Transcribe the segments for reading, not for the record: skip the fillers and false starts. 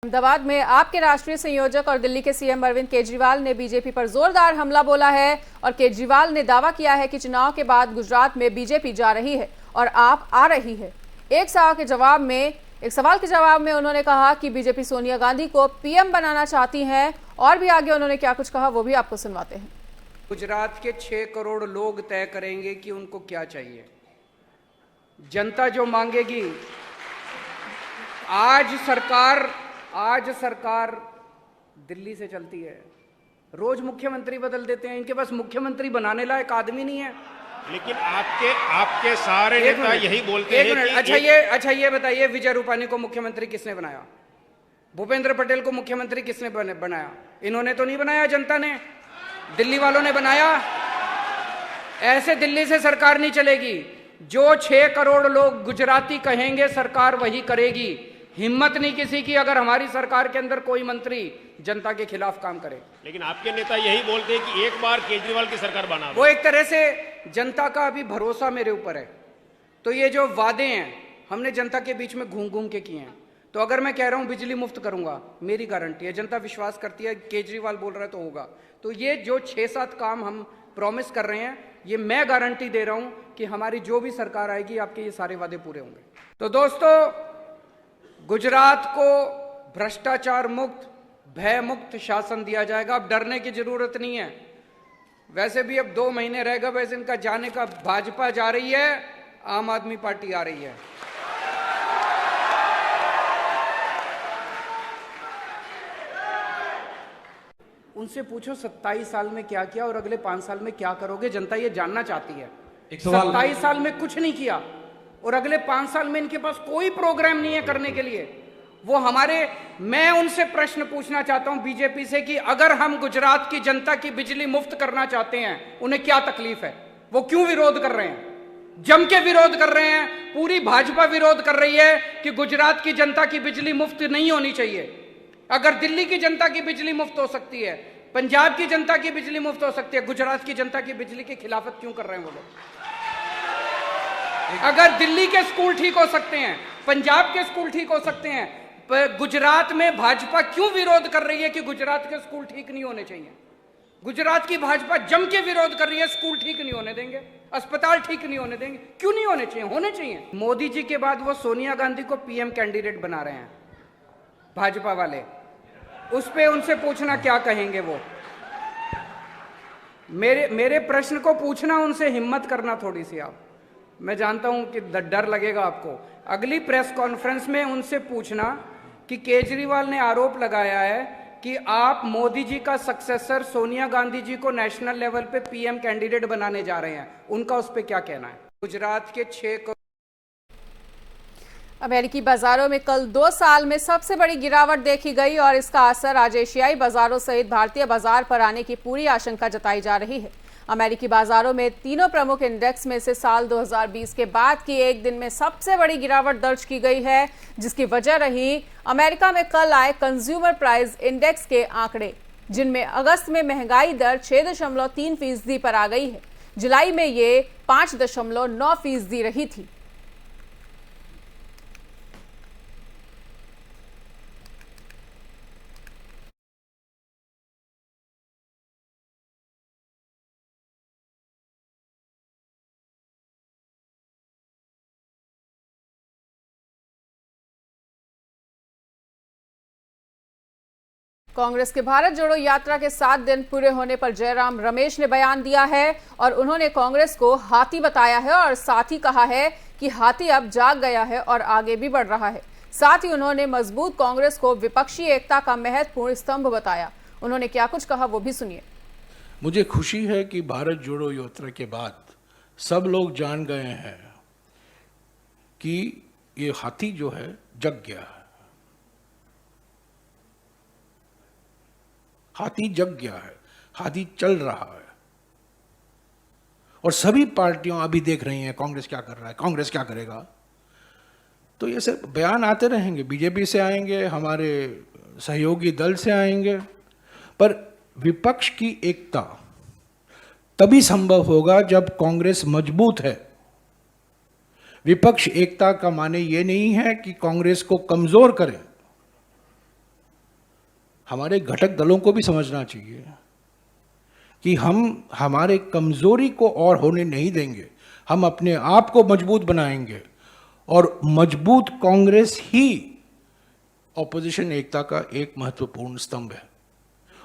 अहमदाबाद में आपके राष्ट्रीय संयोजक और दिल्ली के सीएम अरविंद केजरीवाल ने बीजेपी पर जोरदार हमला बोला है और केजरीवाल ने दावा किया है कि चुनाव के बाद गुजरात में बीजेपी जा रही है और आप आ रही है। एक सवाल के जवाब में उन्होंने कहा कि बीजेपी सोनिया गांधी को पीएम बनाना चाहती है और भी आगे उन्होंने क्या कुछ कहा वो भी आपको सुनवाते हैं। गुजरात के 6 करोड़ लोग तय करेंगे कि उनको क्या चाहिए। जनता जो मांगेगी। आज सरकार दिल्ली से चलती है, रोज मुख्यमंत्री बदल देते हैं, इनके पास मुख्यमंत्री बनाने लायक आदमी नहीं है। लेकिन आपके सारे नेता यही बोलते हैं कि अच्छा ये बताइए, विजय रूपानी को मुख्यमंत्री किसने बनाया? भूपेंद्र पटेल को मुख्यमंत्री किसने बनाया? इन्होंने तो नहीं बनाया, जनता ने, दिल्ली वालों ने बनाया। ऐसे दिल्ली से सरकार नहीं चलेगी। जो 6 करोड़ लोग गुजराती कहेंगे सरकार वही करेगी। हिम्मत नहीं किसी की अगर हमारी सरकार के अंदर कोई मंत्री जनता के खिलाफ काम करे। लेकिन आपके नेता यही बोलते हैं कि एक बार केजरीवाल की सरकार बना। वो एक तरह से जनता का अभी भरोसा मेरे ऊपर है। तो ये जो वादे हैं हमने जनता के बीच में घूम घूम के किए हैं। तो अगर मैं कह रहा हूं बिजली मुफ्त करूंगा, मेरी गारंटी है, जनता विश्वास करती है, केजरीवाल बोल रहा है तो होगा। तो ये जो 6-7 काम हम प्रॉमिस कर रहे हैं, ये मैं गारंटी दे रहा हूं कि हमारी जो भी सरकार आएगी आपके ये सारे वादे पूरे होंगे। तो दोस्तों, गुजरात को भ्रष्टाचार मुक्त, भय मुक्त शासन दिया जाएगा। अब डरने की जरूरत नहीं है। वैसे भी अब 2 महीने रहेगा, वैसे इनका जाने का, भाजपा जा रही है, आम आदमी पार्टी आ रही है। उनसे पूछो 27 साल में क्या किया और अगले 5 साल में क्या करोगे। जनता ये जानना चाहती है। 27 साल में कुछ नहीं किया और अगले 5 साल में इनके पास कोई प्रोग्राम नहीं है करने के लिए। मैं उनसे प्रश्न पूछना चाहता हूं बीजेपी से कि अगर हम गुजरात की जनता की बिजली मुफ्त करना चाहते हैं, उन्हें क्या तकलीफ है? वो क्यों विरोध कर रहे हैं? जम के विरोध कर रहे हैं। पूरी भाजपा विरोध कर रही है कि गुजरात की जनता की बिजली मुफ्त नहीं होनी चाहिए। अगर दिल्ली की जनता की बिजली मुफ्त हो सकती है, पंजाब की जनता की बिजली मुफ्त हो सकती है, गुजरात की जनता की बिजली की खिलाफत क्यों कर रहे हैं वो लोग? अगर दिल्ली के स्कूल ठीक हो सकते हैं, पंजाब के स्कूल ठीक हो सकते हैं, गुजरात में भाजपा क्यों विरोध कर रही है कि गुजरात के स्कूल ठीक नहीं होने चाहिए? गुजरात की भाजपा जम के विरोध कर रही है, स्कूल ठीक नहीं होने देंगे, अस्पताल ठीक नहीं होने देंगे। क्यों नहीं होने चाहिए? होने चाहिए। मोदी जी के बाद वो सोनिया गांधी को पीएम कैंडिडेट बना रहे हैं भाजपा वाले। उस पे उनसे पूछना क्या कहेंगे वो। मेरे प्रश्न को पूछना, उनसे हिम्मत करना थोड़ी सी आप। मैं जानता हूं कि डर लगेगा आपको। अगली प्रेस कॉन्फ्रेंस में उनसे पूछना कि केजरीवाल ने आरोप लगाया है कि आप मोदी जी का सक्सेसर सोनिया गांधी जी को नेशनल लेवल पे पीएम कैंडिडेट बनाने जा रहे हैं, उनका उस पे क्या कहना है? गुजरात के 6 करोड़। अमेरिकी बाजारों में कल 2 साल में सबसे बड़ी गिरावट देखी गई और इसका असर आज एशियाई बाजारों सहित भारतीय बाजार पर आने की पूरी आशंका जताई जा रही है। अमेरिकी बाजारों में तीनों प्रमुख इंडेक्स में से साल 2020 के बाद की एक दिन में सबसे बड़ी गिरावट दर्ज की गई है, जिसकी वजह रही अमेरिका में कल आए कंज्यूमर प्राइस इंडेक्स के आंकड़े, जिनमें अगस्त में महंगाई दर 6.3% पर आ गई है। जुलाई में ये 5.9% रही थी। कांग्रेस के भारत जोड़ो यात्रा के 7 दिन पूरे होने पर जयराम रमेश ने बयान दिया है और उन्होंने कांग्रेस को हाथी बताया है और साथ ही कहा है कि हाथी अब जाग गया है और आगे भी बढ़ रहा है। साथ ही उन्होंने मजबूत कांग्रेस को विपक्षी एकता का महत्वपूर्ण स्तंभ बताया। उन्होंने क्या कुछ कहा वो भी सुनिए। मुझे खुशी है कि भारत जोड़ो यात्रा के बाद सब लोग जान गए हैं कि ये हाथी जो है जग गया है। हाथी जग गया है, हाथी चल रहा है और सभी पार्टियां अभी देख रही हैं कांग्रेस क्या कर रहा है, कांग्रेस क्या करेगा। तो ये सब बयान आते रहेंगे, बीजेपी से आएंगे, हमारे सहयोगी दल से आएंगे, पर विपक्ष की एकता तभी संभव होगा जब कांग्रेस मजबूत है। विपक्ष एकता का माने ये नहीं है कि कांग्रेस को कमजोर करें, हमारे घटक दलों को भी समझना चाहिए कि हम हमारे कमजोरी को और होने नहीं देंगे, हम अपने आप को मजबूत बनाएंगे और मजबूत कांग्रेस ही ऑपोजिशन एकता का एक महत्वपूर्ण स्तंभ है।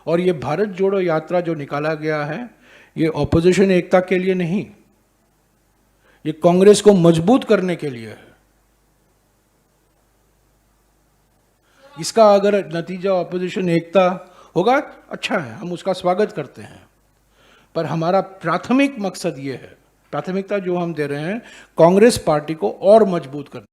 और ये भारत जोड़ो यात्रा जो निकाला गया है, ये ऑपोजिशन एकता के लिए नहीं, ये कांग्रेस को मजबूत करने के लिए है। इसका अगर नतीजा ऑपोजिशन एकता होगा, अच्छा है, हम उसका स्वागत करते हैं। पर हमारा प्राथमिक मकसद ये है, प्राथमिकता जो हम दे रहे हैं, कांग्रेस पार्टी को और मजबूत करना।